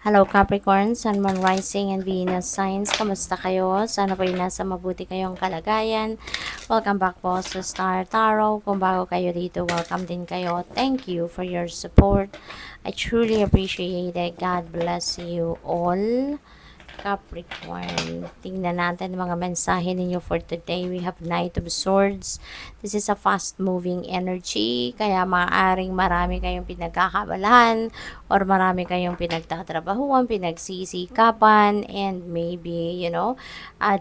Hello Capricorn, Sun, Moon, Rising, and Venus signs. Kamusta kayo? Sana po nasa mabuti kayong kalagayan. Welcome back po sa Star Tarot. Kung bago kayo dito, welcome din kayo. Thank you for your support. I truly appreciate it. God bless you all. Capricorn. Tingnan natin mga mensahe ninyo for today. We have Knight of Swords. This is a fast-moving energy. Kaya maaaring marami kayong pinagkakabalahan or marami kayong pinagtatrabahuan, pinagsisikapan, and maybe,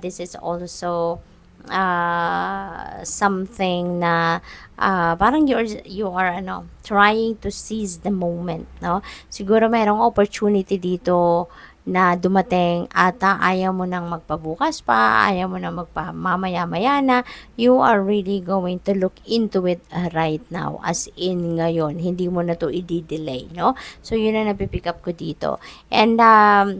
this is also something na parang you are trying to seize the moment, no? Siguro mayroong opportunity dito na dumating at ayaw mo nang magpabukas pa, ayaw mo nang magpamamaya-maya na, you are really going to look into it right now, as in ngayon, hindi mo na to i-delay, no? So, yun na napipick up ko dito. And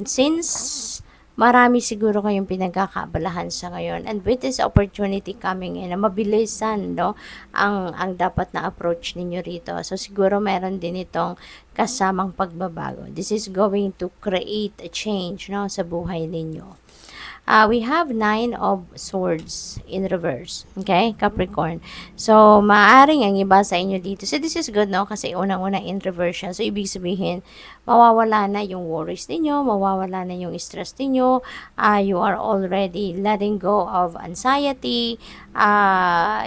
since marami siguro kayong pinagkakabalahan sa ngayon, and with this opportunity coming in, mabilisan, no, ang dapat na approach ninyo rito. So siguro meron din itong kasamang pagbabago. This is going to create a change, no, sa buhay ninyo. We have 9 of Swords in reverse. Okay, Capricorn. So, maaaring ang iba sa inyo dito. So, this is good, no? Kasi unang-una in reverse siya. So, ibig sabihin, mawawala na yung worries ninyo, mawawala na yung stress ninyo. You are already letting go of anxiety.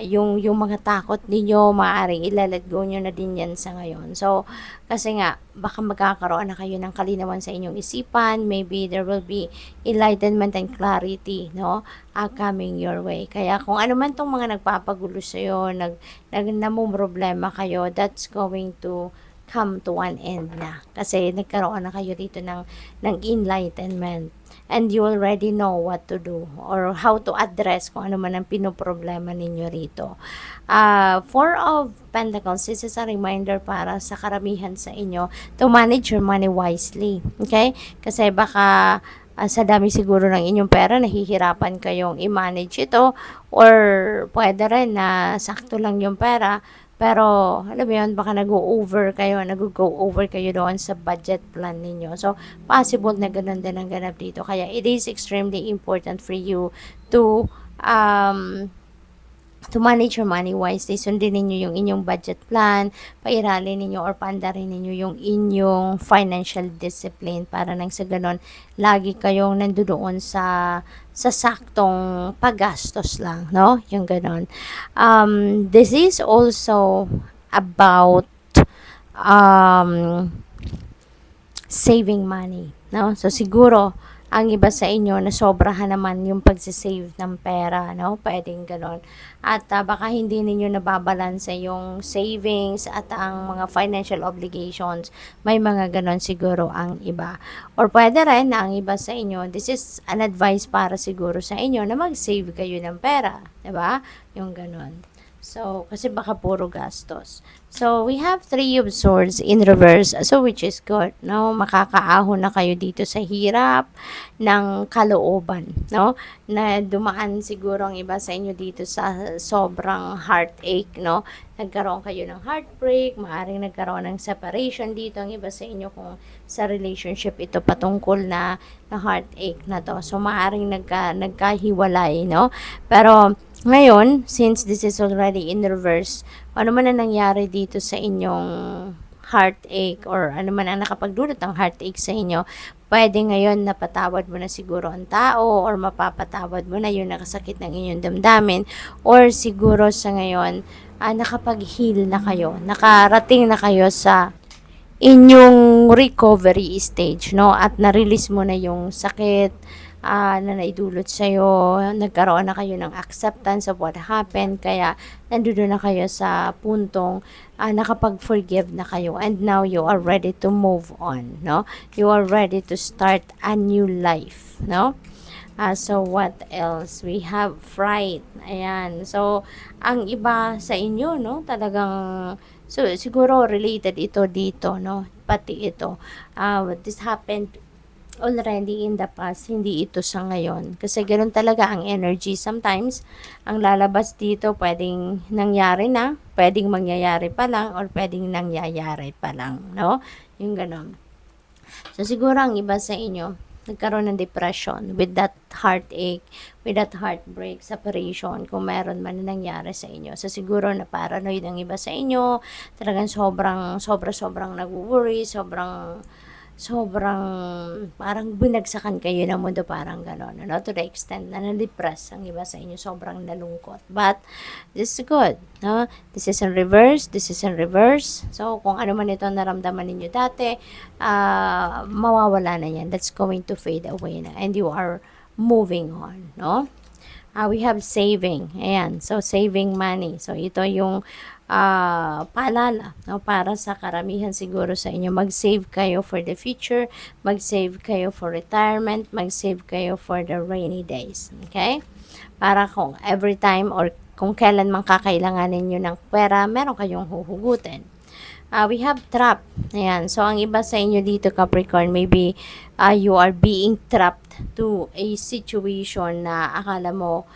Yung mga takot ninyo, maaaring ilalet go nyo na din yan sa ngayon. So, kasi nga, baka magkakaroon na kayo ng kalinawan sa inyong isipan. Maybe there will be enlightenment and clarity, no? Coming your way. Kaya kung ano man tong mga nagpapagulo sa'yo, namumroblema kayo, that's going to come to one end na. Kasi nagkaroon na kayo dito ng enlightenment. And you already know what to do or how to address kung ano man ang pinoproblema ninyo rito. Four of Pentacles, this is a reminder para sa karamihan sa inyo to manage your money wisely. Okay? Kasi baka sa dami siguro ng inyong pera, nahihirapan kayong i-manage ito, or pwede rin na sakto lang yung pera, pero alam mo yun, baka nag-go-over kayo doon sa budget plan ninyo. So, possible na ganun din ang ganap dito. Kaya it is extremely important for you to manage your money wisely. Sundin ninyo yung inyong budget plan, pairalin ninyo or pandarin ninyo yung inyong financial discipline para nang sa ganon, lagi kayong nandoon sa saktong paggastos lang, no? Yung ganon. This is also about um, saving money, no? So, siguro, ang iba sa inyo na sobrahan naman yung pagsisave ng pera, no? Pwedeng ganon. At baka hindi ninyo nababalansa yung savings at ang mga financial obligations. May mga ganon siguro ang iba. Or pwede rin na ang iba sa inyo, this is an advice para siguro sa inyo na mag-save kayo ng pera, diba? Yung ganon. So, kasi baka puro gastos. So, we have 3 of Swords in reverse. So, which is good, no? Makakaahon na kayo dito sa hirap ng kalooban, no? Na dumaan siguro ang iba sa inyo dito sa sobrang heartache, no? Nagkaroon kayo ng heartbreak, maaaring nagkaroon ng separation dito ang iba sa inyo kung sa relationship ito patungkol na heartache na to. So, maaaring nagkahiwalay, no? Pero, ngayon, since this is already in reverse, ano man ang nangyari dito sa inyong heartache or ano man ang nakapagdulot ng heartache sa inyo, pwede ngayon napatawad mo na siguro ang tao or mapapatawad mo na yung nakasakit ng inyong damdamin, or siguro sa ngayon, nakapag-heal na kayo, nakarating na kayo sa inyong recovery stage, no? At na-release mo na yung sakit na naidulot sa'yo, nagkaroon na kayo ng acceptance of what happened, kaya nandoon na kayo sa puntong nakapag-forgive na kayo, and now you are ready to move on, no? You are ready to start a new life, no? So, what else? We have fright. Ayan. So, ang iba sa inyo, no? Talagang, so, siguro related ito dito, no? Pati ito. This happened already in the past, hindi ito sa ngayon. Kasi ganoon talaga ang energy. Sometimes, ang lalabas dito, pwedeng nangyari na, pwedeng mangyayari pa lang, or pwedeng nangyayari pa lang, no? Yung ganoon. So, siguro ang iba sa inyo, nagkaroon ng depression with that heartache, with that heartbreak, separation, kung meron man na nangyari sa inyo. So, siguro na paranoid ang iba sa inyo, talagang sobrang nag-worry, sobrang parang binagsakan kayo ng mundo, parang gano'n, ano, to the extent na na-depress ang iba sa inyo, sobrang nalungkot. But, this is good, no? This is in reverse, this is in reverse. So, kung ano man ito naramdaman ninyo dati, mawawala na yan. That's going to fade away na. And you are moving on, no? We have saving. Ayan. So, saving money. So, ito yung paalala, no, para sa karamihan siguro sa inyo. Mag-save kayo for the future. Mag-save kayo for retirement. Mag-save kayo for the rainy days. Okay? Para kung every time or kung kailan man kakailanganin nyo ng pera, meron kayong huhugutin. We have trap. Ayan. So, ang iba sa inyo dito, Capricorn, maybe you are being trapped to a situation na akala mo,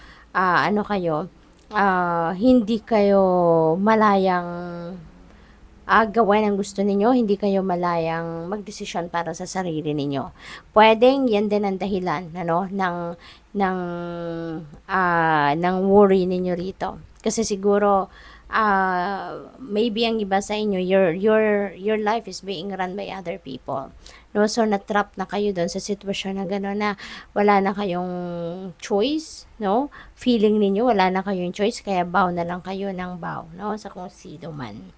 hindi kayo malayang gawin ang gusto ninyo, hindi kayo malayang magdesisyon para sa sarili ninyo. Pwedeng yan din ang dahilan, ano, ng worry ninyo rito. Kasi siguro, maybe ang iba sa inyo, your life is being run by other people. No, so na-trap na kayo doon sa sitwasyon na gano'n na wala na kayong choice, no? Feeling ninyo wala na kayong choice, kaya bow na lang kayo ng bow, no? Sa kung sino man.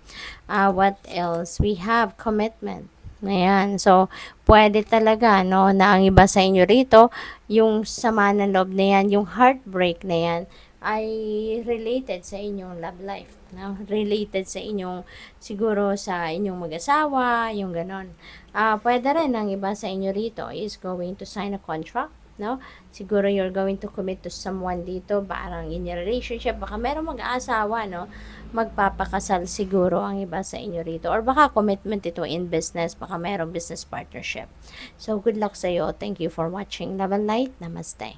What else? We have commitment. Ayan. So, pwede talaga, no, na ang iba sa inyo rito, yung sama ng loob na yan, yung heartbreak na yan, ay related sa inyong love life, no? Related sa inyong, siguro sa inyong mag-asawa, yung ganon. Pwede rin ang iba sa inyo rito is going to sign a contract, no? Siguro you're going to commit to someone dito, parang in your relationship, baka merong mag-aasawa, no? Magpapakasal siguro ang iba sa inyo rito. Or baka commitment ito in business, baka merong business partnership. So, good luck sa iyo. Thank you for watching Love and Light. Namaste.